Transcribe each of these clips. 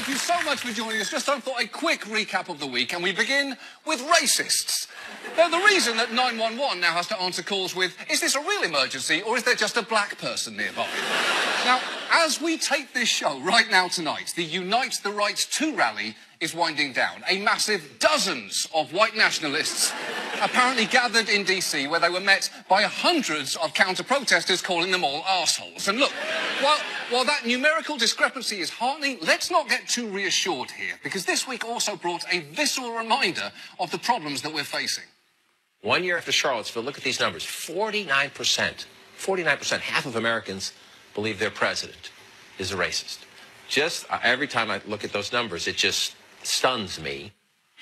Thank you so much for joining us. Just time for a quick recap of the week, and we begin with racists. Now, the reason that 911 now has to answer calls with, is this a real emergency, or is there just a black person nearby? Now, as we tape this show right now tonight, the Unite the Right 2 rally is winding down. A massive dozens of white nationalists apparently gathered in DC, where they were met by hundreds of counter-protesters calling them all arseholes. And look, while that numerical discrepancy is heartening, let's not get too reassured here, because this week also brought a visceral reminder of the problems that we're facing. 1 year after Charlottesville, look at these numbers. 49%, half of Americans believe their president is a racist. Just every time I look at those numbers, it just stuns me.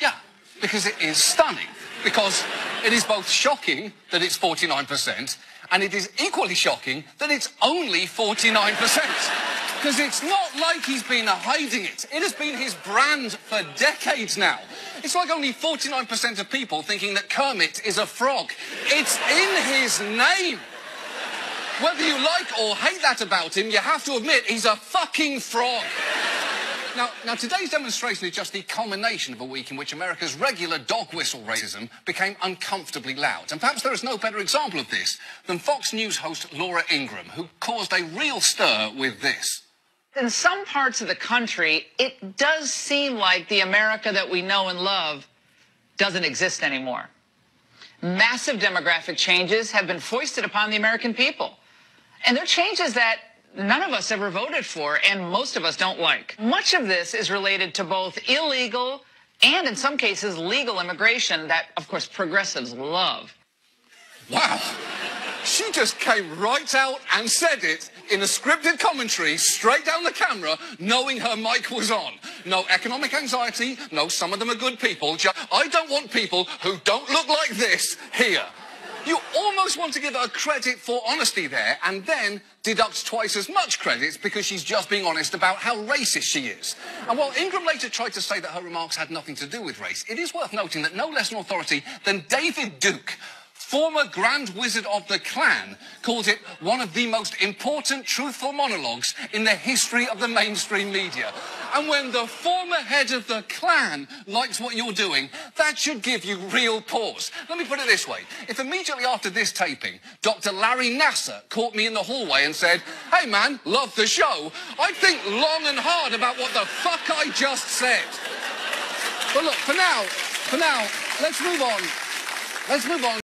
Yeah, because it is stunning. Because it is both shocking that it's 49%, and it is equally shocking that it's only 49%. Because it's not like he's been hiding it. It has been his brand for decades now. It's like only 49% of people thinking that Kermit is a frog. It's in his name. Whether you like or hate that about him, you have to admit he's a fucking frog. Now, today's demonstration is just the culmination of a week in which America's regular dog whistle racism became uncomfortably loud. And perhaps there is no better example of this than Fox News host Laura Ingraham, who caused a real stir with this. In some parts of the country, it does seem like the America that we know and love doesn't exist anymore. Massive demographic changes have been foisted upon the American people. And they're changes that none of us ever voted for, and most of us don't like. Much of this is related to both illegal and, in some cases, legal immigration that, of course, progressives love. Wow. She just came right out and said it in a scripted commentary, straight down the camera, knowing her mic was on. No economic anxiety, no, some of them are good people. I don't want people who don't look like this here. You almost want to give her credit for honesty there, and then deduct twice as much credit because she's just being honest about how racist she is. And while Ingram later tried to say that her remarks had nothing to do with race, it is worth noting that no less an authority than David Duke, former Grand Wizard of the Klan, called it one of the most important truthful monologues in the history of the mainstream media. And when the former head of the Klan likes what you're doing, that should give you real pause. Let me put it this way. If immediately after this taping, Dr. Larry Nasser caught me in the hallway and said, "Hey man, love the show," I'd think long and hard about what the fuck I just said. But look, for now, let's move on.